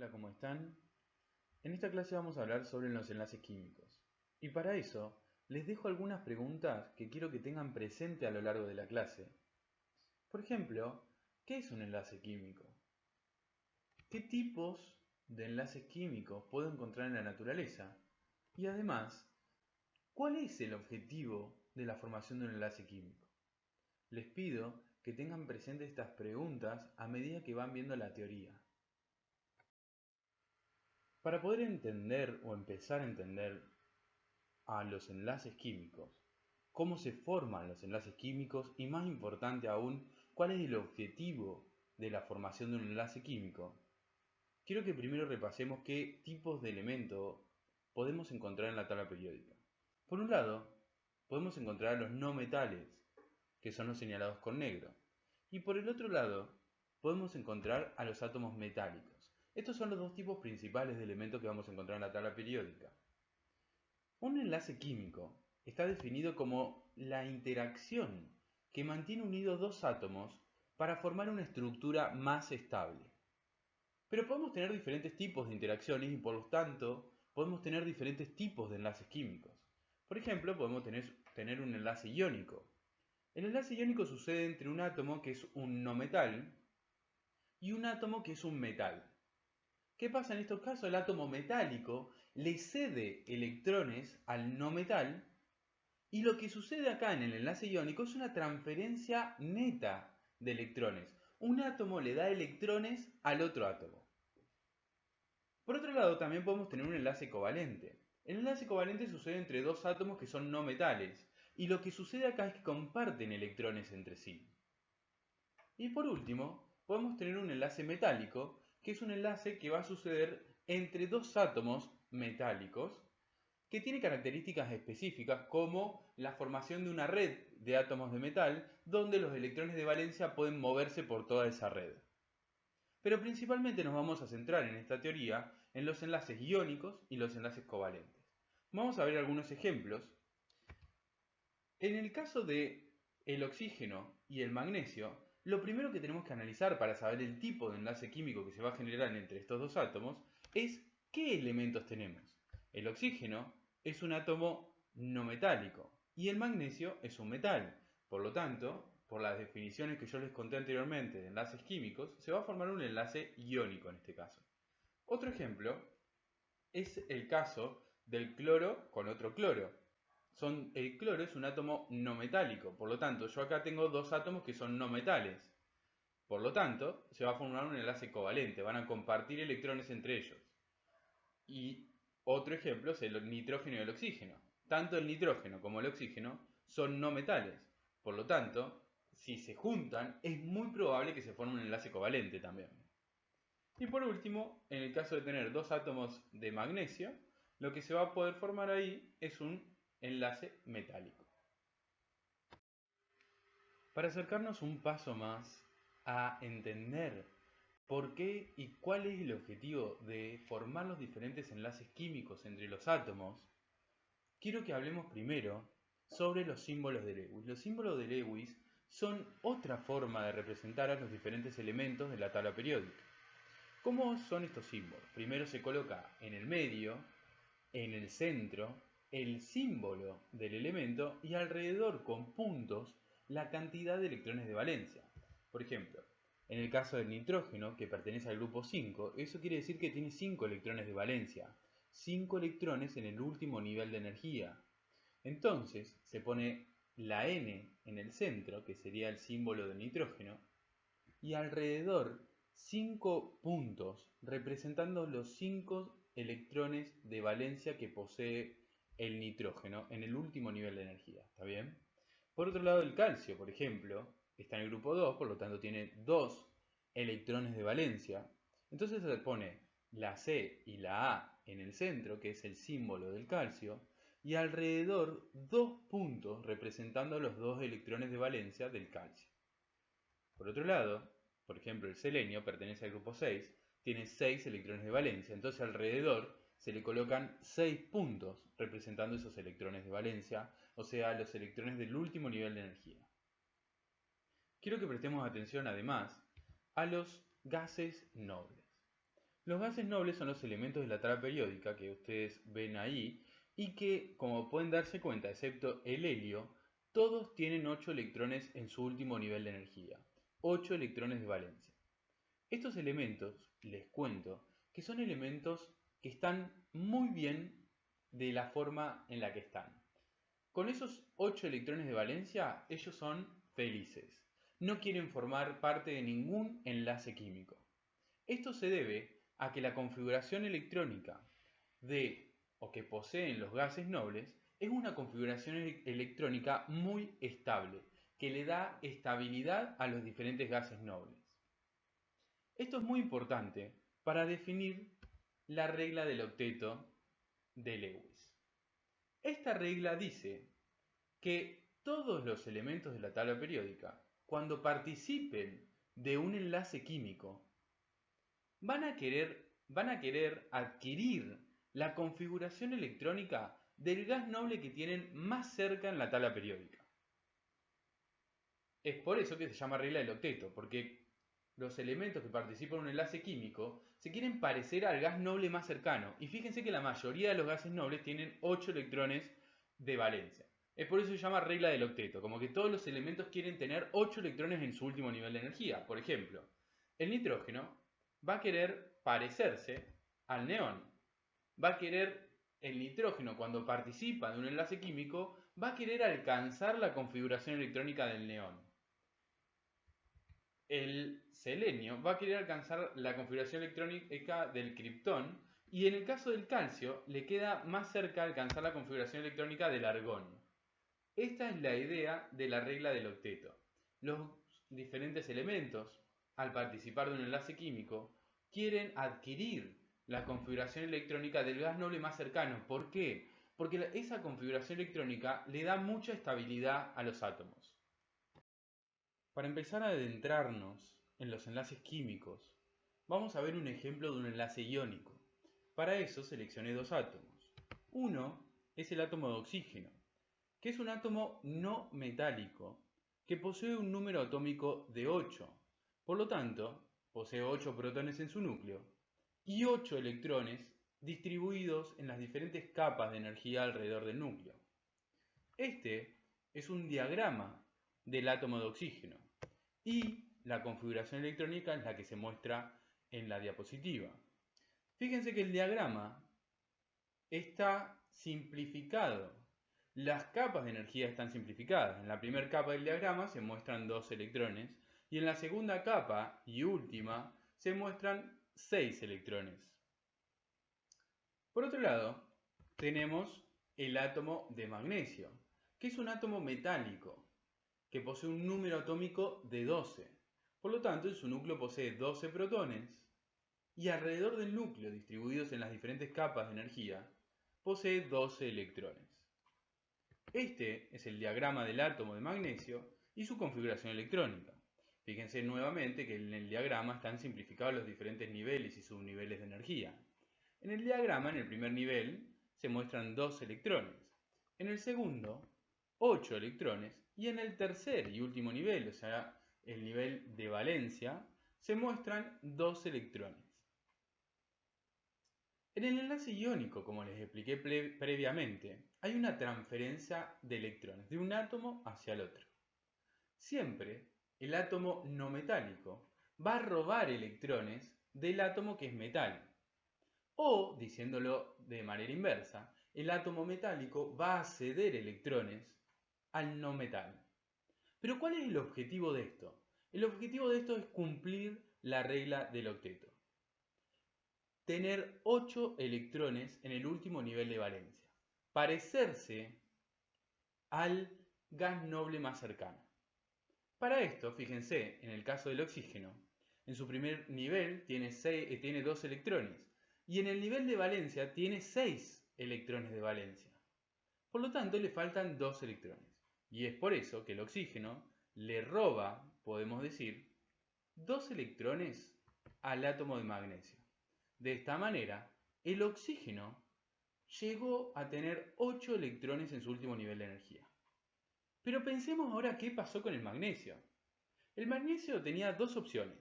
Hola, ¿cómo están? En esta clase vamos a hablar sobre los enlaces químicos. Y para eso, les dejo algunas preguntas que quiero que tengan presente a lo largo de la clase. Por ejemplo, ¿qué es un enlace químico? ¿Qué tipos de enlaces químicos puedo encontrar en la naturaleza? Y además, ¿cuál es el objetivo de la formación de un enlace químico? Les pido que tengan presente estas preguntas a medida que van viendo la teoría. Para poder entender o empezar a entender a los enlaces químicos, cómo se forman los enlaces químicos y, más importante aún, cuál es el objetivo de la formación de un enlace químico, quiero que primero repasemos qué tipos de elementos podemos encontrar en la tabla periódica. Por un lado, podemos encontrar los no metales, que son los señalados con negro, y por el otro lado, podemos encontrar a los átomos metálicos. Estos son los dos tipos principales de elementos que vamos a encontrar en la tabla periódica. Un enlace químico está definido como la interacción que mantiene unidos dos átomos para formar una estructura más estable. Pero podemos tener diferentes tipos de interacciones y por lo tanto podemos tener diferentes tipos de enlaces químicos. Por ejemplo, podemos tener un enlace iónico. El enlace iónico sucede entre un átomo que es un no metal y un átomo que es un metal. ¿Qué pasa en estos casos? El átomo metálico le cede electrones al no metal y lo que sucede acá en el enlace iónico es una transferencia neta de electrones. Un átomo le da electrones al otro átomo. Por otro lado, también podemos tener un enlace covalente. El enlace covalente sucede entre dos átomos que son no metales y lo que sucede acá es que comparten electrones entre sí. Y por último, podemos tener un enlace metálico, que es un enlace que va a suceder entre dos átomos metálicos, que tiene características específicas como la formación de una red de átomos de metal, donde los electrones de valencia pueden moverse por toda esa red. Pero principalmente nos vamos a centrar en esta teoría en los enlaces iónicos y los enlaces covalentes. Vamos a ver algunos ejemplos. En el caso de el oxígeno y el magnesio, lo primero que tenemos que analizar para saber el tipo de enlace químico que se va a generar entre estos dos átomos es qué elementos tenemos. El oxígeno es un átomo no metálico y el magnesio es un metal. Por lo tanto, por las definiciones que yo les conté anteriormente de enlaces químicos, se va a formar un enlace iónico en este caso. Otro ejemplo es el caso del cloro con otro cloro. El cloro es un átomo no metálico, por lo tanto yo acá tengo dos átomos que son no metales. Por lo tanto, se va a formar un enlace covalente, van a compartir electrones entre ellos. Y otro ejemplo es el nitrógeno y el oxígeno. Tanto el nitrógeno como el oxígeno son no metales. Por lo tanto, si se juntan, es muy probable que se forme un enlace covalente también. Y por último, en el caso de tener dos átomos de magnesio, lo que se va a poder formar ahí es un enlace metálico. Para acercarnos un paso más a entender por qué y cuál es el objetivo de formar los diferentes enlaces químicos entre los átomos, quiero que hablemos primero sobre los símbolos de Lewis. Los símbolos de Lewis son otra forma de representar a los diferentes elementos de la tabla periódica. ¿Cómo son estos símbolos? Primero se coloca en el medio, en el centro, el símbolo del elemento y alrededor con puntos la cantidad de electrones de valencia. Por ejemplo, en el caso del nitrógeno, que pertenece al grupo 5, eso quiere decir que tiene 5 electrones de valencia, 5 electrones en el último nivel de energía. Entonces se pone la N en el centro, que sería el símbolo del nitrógeno, y alrededor 5 puntos representando los 5 electrones de valencia que posee el nitrógeno en el último nivel de energía. ¿Está bien? Por otro lado, el calcio, por ejemplo, está en el grupo 2, por lo tanto tiene 2 electrones de valencia. Entonces se pone la C y la A en el centro, que es el símbolo del calcio, y alrededor 2 puntos representando los 2 electrones de valencia del calcio. Por otro lado, por ejemplo, el selenio pertenece al grupo 6, tiene 6 electrones de valencia, entonces alrededor se le colocan 6 puntos representando esos electrones de valencia, o sea, los electrones del último nivel de energía. Quiero que prestemos atención además a los gases nobles. Los gases nobles son los elementos de la tabla periódica que ustedes ven ahí y que, como pueden darse cuenta, excepto el helio, todos tienen 8 electrones en su último nivel de energía, 8 electrones de valencia. Estos elementos, les cuento, que son elementos que están muy bien de la forma en la que están. Con esos 8 electrones de valencia, ellos son felices. No quieren formar parte de ningún enlace químico. Esto se debe a que la configuración electrónica de o que poseen los gases nobles es una configuración electrónica muy estable, que le da estabilidad a los diferentes gases nobles. Esto es muy importante para definir la regla del octeto de Lewis. Esta regla dice que todos los elementos de la tabla periódica, cuando participen de un enlace químico, van a querer adquirir la configuración electrónica del gas noble que tienen más cerca en la tabla periódica. Es por eso que se llama regla del octeto, porque los elementos que participan en un enlace químico se quieren parecer al gas noble más cercano. Y fíjense que la mayoría de los gases nobles tienen 8 electrones de valencia. Es por eso que se llama regla del octeto, como que todos los elementos quieren tener 8 electrones en su último nivel de energía. Por ejemplo, el nitrógeno va a querer parecerse al neón. Va a querer, el nitrógeno cuando participa de un enlace químico, va a querer alcanzar la configuración electrónica del neón. El selenio va a querer alcanzar la configuración electrónica del criptón y en el caso del calcio le queda más cerca alcanzar la configuración electrónica del argón. Esta es la idea de la regla del octeto. Los diferentes elementos, al participar de un enlace químico, quieren adquirir la configuración electrónica del gas noble más cercano. ¿Por qué? Porque esa configuración electrónica le da mucha estabilidad a los átomos. Para empezar a adentrarnos en los enlaces químicos, vamos a ver un ejemplo de un enlace iónico. Para eso seleccioné dos átomos. Uno es el átomo de oxígeno, que es un átomo no metálico que posee un número atómico de 8. Por lo tanto, posee 8 protones en su núcleo y 8 electrones distribuidos en las diferentes capas de energía alrededor del núcleo. Este es un diagrama del átomo de oxígeno y la configuración electrónica es la que se muestra en la diapositiva. Fíjense que el diagrama está simplificado. Las capas de energía están simplificadas. En la primera capa del diagrama se muestran 2 electrones y en la segunda capa y última se muestran 6 electrones. Por otro lado, tenemos el átomo de magnesio, que es un átomo metálico, que posee un número atómico de 12. Por lo tanto, en su núcleo posee 12 protones y alrededor del núcleo, distribuidos en las diferentes capas de energía, posee 12 electrones. Este es el diagrama del átomo de magnesio y su configuración electrónica. Fíjense nuevamente que en el diagrama están simplificados los diferentes niveles y subniveles de energía. En el diagrama, en el primer nivel, se muestran 2 electrones. En el segundo, 8 electrones. Y en el tercer y último nivel, o sea, el nivel de valencia, se muestran 2 electrones. En el enlace iónico, como les expliqué previamente, hay una transferencia de electrones de un átomo hacia el otro. Siempre el átomo no metálico va a robar electrones del átomo que es metal. O, diciéndolo de manera inversa, el átomo metálico va a ceder electrones al no metal. Pero ¿cuál es el objetivo de esto? El objetivo de esto es cumplir la regla del octeto. Tener 8 electrones en el último nivel de valencia. Parecerse al gas noble más cercano. Para esto, fíjense, en el caso del oxígeno, en su primer nivel tiene 2 electrones y en el nivel de valencia tiene 6 electrones de valencia. Por lo tanto, le faltan 2 electrones. Y es por eso que el oxígeno le roba, podemos decir, 2 electrones al átomo de magnesio. De esta manera, el oxígeno llegó a tener 8 electrones en su último nivel de energía. Pero pensemos ahora qué pasó con el magnesio. El magnesio tenía dos opciones.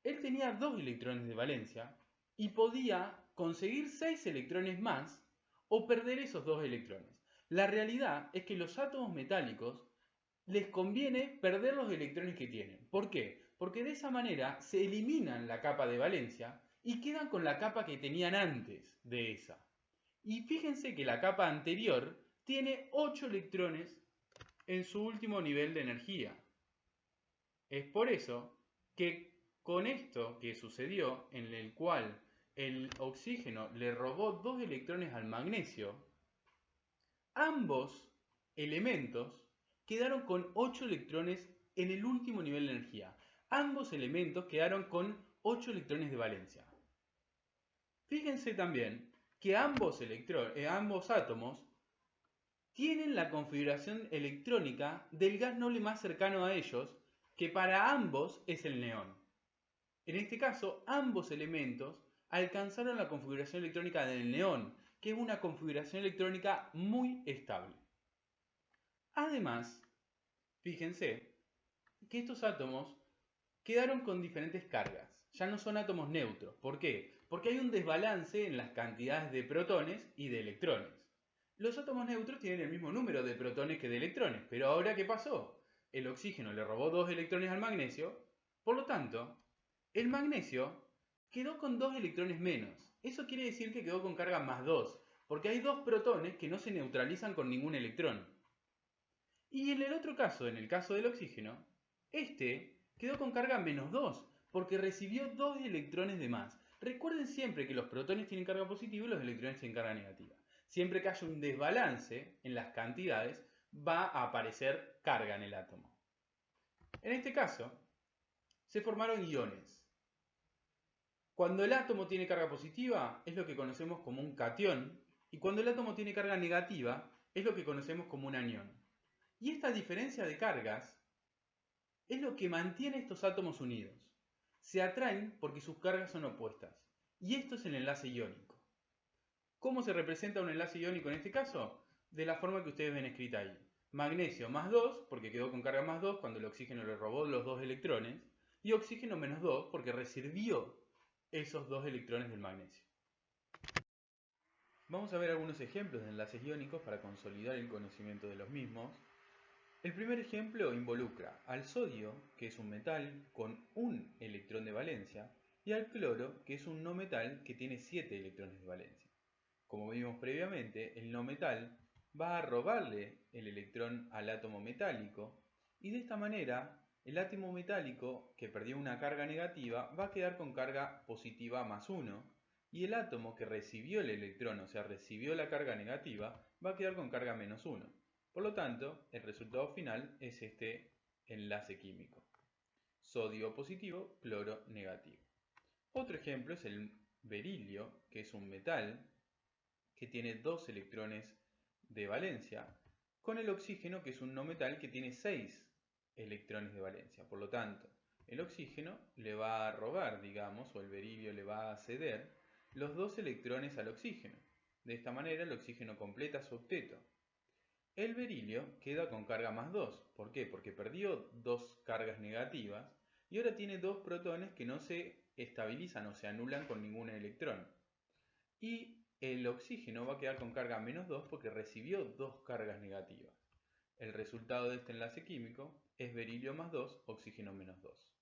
Él tenía 2 electrones de valencia y podía conseguir 6 electrones más o perder esos 2 electrones. La realidad es que los átomos metálicos les conviene perder los electrones que tienen. ¿Por qué? Porque de esa manera se eliminan la capa de valencia y quedan con la capa que tenían antes de esa. Y fíjense que la capa anterior tiene 8 electrones en su último nivel de energía. Es por eso que con esto que sucedió, en el cual el oxígeno le robó 2 electrones al magnesio, ambos elementos quedaron con 8 electrones en el último nivel de energía. Ambos elementos quedaron con 8 electrones de valencia. Fíjense también que ambos átomos tienen la configuración electrónica del gas noble más cercano a ellos, que para ambos es el neón. En este caso, ambos elementos alcanzaron la configuración electrónica del neón, que es una configuración electrónica muy estable. Además, fíjense que estos átomos quedaron con diferentes cargas. Ya no son átomos neutros. ¿Por qué? Porque hay un desbalance en las cantidades de protones y de electrones. Los átomos neutros tienen el mismo número de protones que de electrones, pero ahora ¿qué pasó? El oxígeno le robó 2 electrones al magnesio, por lo tanto, el magnesio quedó con 2 electrones menos. Eso quiere decir que quedó con carga más 2, porque hay 2 protones que no se neutralizan con ningún electrón. Y en el otro caso, en el caso del oxígeno, este quedó con carga menos 2, porque recibió 2 electrones de más. Recuerden siempre que los protones tienen carga positiva y los electrones tienen carga negativa. Siempre que haya un desbalance en las cantidades, va a aparecer carga en el átomo. En este caso, se formaron iones. Cuando el átomo tiene carga positiva, es lo que conocemos como un catión, y cuando el átomo tiene carga negativa, es lo que conocemos como un anión. Y esta diferencia de cargas es lo que mantiene estos átomos unidos. Se atraen porque sus cargas son opuestas. Y esto es el enlace iónico. ¿Cómo se representa un enlace iónico en este caso? De la forma que ustedes ven escrita ahí. Magnesio más 2, porque quedó con carga más 2 cuando el oxígeno le robó los 2 electrones. Y oxígeno menos 2, porque recibió esos 2 electrones del magnesio. Vamos a ver algunos ejemplos de enlaces iónicos para consolidar el conocimiento de los mismos. El primer ejemplo involucra al sodio, que es un metal con un electrón de valencia, y al cloro, que es un no metal que tiene 7 electrones de valencia. Como vimos previamente, el no metal va a robarle el electrón al átomo metálico, y de esta manera el átomo metálico que perdió una carga negativa va a quedar con carga positiva más 1, y el átomo que recibió el electrón, o sea, recibió la carga negativa, va a quedar con carga menos 1. Por lo tanto, el resultado final es este enlace químico. Sodio positivo, cloro negativo. Otro ejemplo es el berilio, que es un metal que tiene 2 electrones de valencia, con el oxígeno, que es un no metal que tiene 6 electrones de valencia. Por lo tanto, el oxígeno le va a robar, digamos, o el berilio le va a ceder los 2 electrones al oxígeno. De esta manera el oxígeno completa su octeto. El berilio queda con carga más 2. ¿Por qué? Porque perdió 2 cargas negativas y ahora tiene 2 protones que no se estabilizan o se anulan con ningún electrón. Y el oxígeno va a quedar con carga menos 2 porque recibió 2 cargas negativas. El resultado de este enlace químico es berilio más 2, oxígeno menos 2.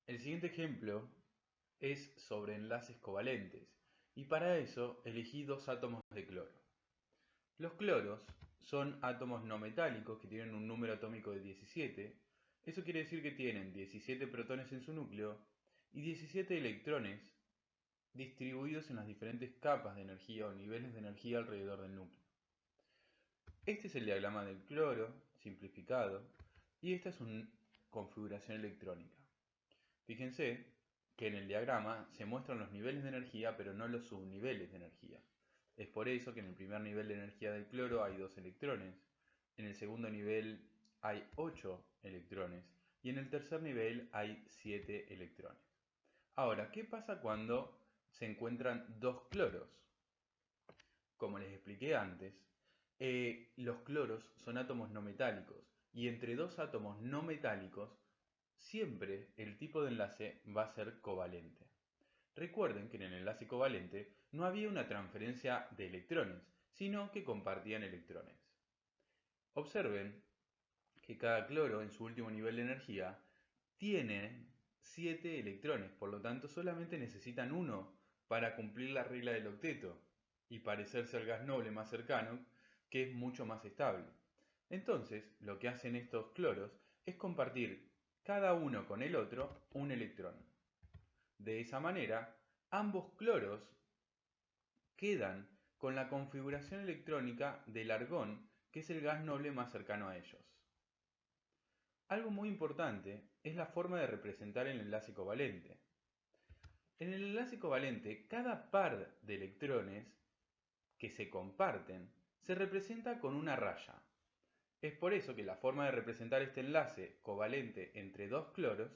El siguiente ejemplo es sobre enlaces covalentes y para eso elegí 2 átomos de cloro. Los cloros son átomos no metálicos que tienen un número atómico de 17. Eso quiere decir que tienen 17 protones en su núcleo y 17 electrones distribuidos en las diferentes capas de energía o niveles de energía alrededor del núcleo. Este es el diagrama del cloro simplificado y esta es una configuración electrónica. Fíjense que en el diagrama se muestran los niveles de energía pero no los subniveles de energía. Es por eso que en el primer nivel de energía del cloro hay 2 electrones, en el segundo nivel hay 8 electrones y en el tercer nivel hay 7 electrones. Ahora, ¿qué pasa cuando se encuentran 2 cloros? Como les expliqué antes, los cloros son átomos no metálicos y entre 2 átomos no metálicos siempre el tipo de enlace va a ser covalente. Recuerden que en el enlace covalente no había una transferencia de electrones, sino que compartían electrones. Observen que cada cloro en su último nivel de energía tiene 7 electrones, por lo tanto solamente necesitan uno para cumplir la regla del octeto y parecerse al gas noble más cercano, que es mucho más estable. Entonces, lo que hacen estos cloros es compartir cada uno con el otro un electrón. De esa manera, ambos cloros quedan con la configuración electrónica del argón, que es el gas noble más cercano a ellos. Algo muy importante es la forma de representar el enlace covalente. En el enlace covalente, cada par de electrones que se comparten se representa con una raya. Es por eso que la forma de representar este enlace covalente entre dos cloros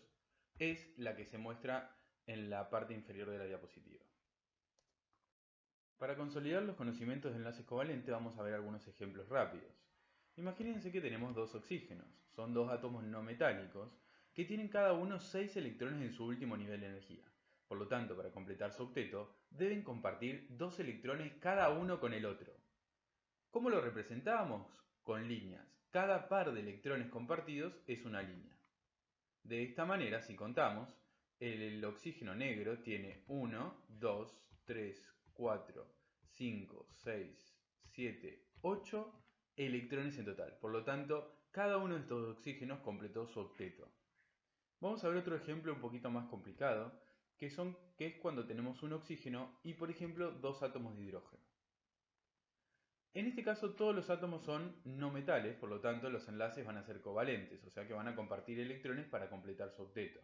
es la que se muestra en la parte inferior de la diapositiva. Para consolidar los conocimientos de enlaces covalentes vamos a ver algunos ejemplos rápidos. Imagínense que tenemos dos oxígenos, son dos átomos no metálicos que tienen cada uno 6 electrones en su último nivel de energía. Por lo tanto, para completar su octeto, deben compartir 2 electrones cada uno con el otro. ¿Cómo lo representamos? Con líneas. Cada par de electrones compartidos es una línea. De esta manera, si contamos, el oxígeno negro tiene 1, 2, 3, 4, 5, 6, 7, 8 electrones en total. Por lo tanto, cada uno de estos oxígenos completó su octeto. Vamos a ver otro ejemplo un poquito más complicado, que es cuando tenemos un oxígeno y, por ejemplo, dos átomos de hidrógeno. En este caso todos los átomos son no metales, por lo tanto los enlaces van a ser covalentes, o sea que van a compartir electrones para completar su octeto.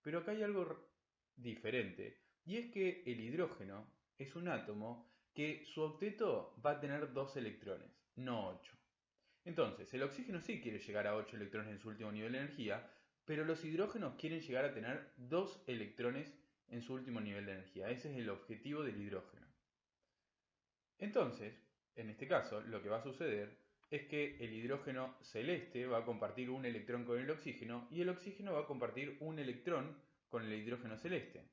Pero acá hay algo diferente, y es que el hidrógeno es un átomo que su octeto va a tener 2 electrones, no 8. Entonces, el oxígeno sí quiere llegar a 8 electrones en su último nivel de energía, pero los hidrógenos quieren llegar a tener 2 electrones en su último nivel de energía. Ese es el objetivo del hidrógeno. Entonces, en este caso, lo que va a suceder es que el hidrógeno celeste va a compartir un electrón con el oxígeno y el oxígeno va a compartir un electrón con el hidrógeno celeste.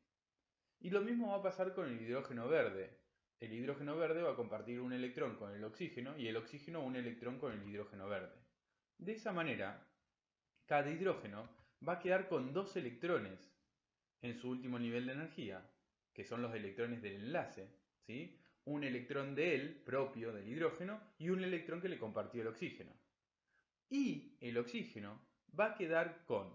Y lo mismo va a pasar con el hidrógeno verde. El hidrógeno verde va a compartir un electrón con el oxígeno y el oxígeno un electrón con el hidrógeno verde. De esa manera, cada hidrógeno va a quedar con 2 electrones en su último nivel de energía, que son los electrones del enlace, ¿sí? Un electrón de él, propio del hidrógeno, y un electrón que le compartió el oxígeno. Y el oxígeno va a quedar con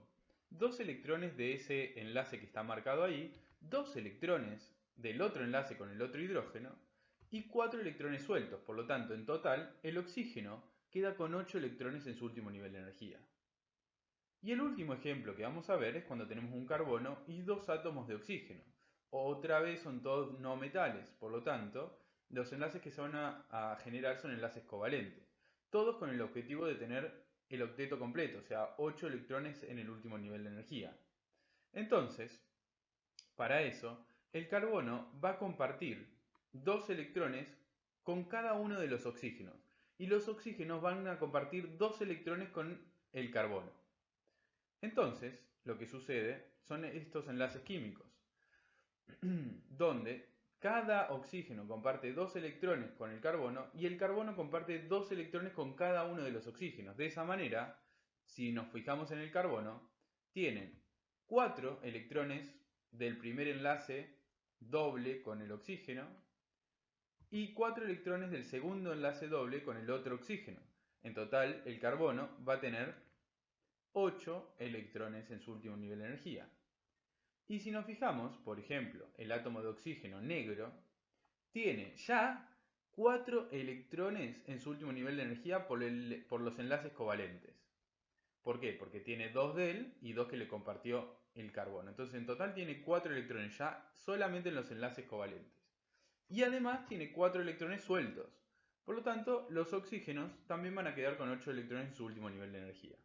2 electrones de ese enlace que está marcado ahí, 2 electrones del otro enlace con el otro hidrógeno y 4 electrones sueltos. Por lo tanto, en total, el oxígeno queda con 8 electrones en su último nivel de energía. Y el último ejemplo que vamos a ver es cuando tenemos un carbono y 2 átomos de oxígeno. Otra vez son todos no metales, por lo tanto, los enlaces que se van a generar son enlaces covalentes. Todos con el objetivo de tener el octeto completo, o sea, 8 electrones en el último nivel de energía. Entonces, para eso, el carbono va a compartir 2 electrones con cada uno de los oxígenos. Y los oxígenos van a compartir 2 electrones con el carbono. Entonces, lo que sucede son estos enlaces químicos, donde cada oxígeno comparte 2 electrones con el carbono y el carbono comparte 2 electrones con cada uno de los oxígenos. De esa manera, si nos fijamos en el carbono, tienen 4 electrones del primer enlace doble con el oxígeno y 4 electrones del segundo enlace doble con el otro oxígeno. En total, el carbono va a tener 8 electrones en su último nivel de energía. Y si nos fijamos, por ejemplo, el átomo de oxígeno negro tiene ya 4 electrones en su último nivel de energía por los enlaces covalentes. ¿Por qué? Porque tiene 2 de él y 2 que le compartió el carbono. Entonces en total tiene 4 electrones ya solamente en los enlaces covalentes. Y además tiene 4 electrones sueltos. Por lo tanto, los oxígenos también van a quedar con 8 electrones en su último nivel de energía.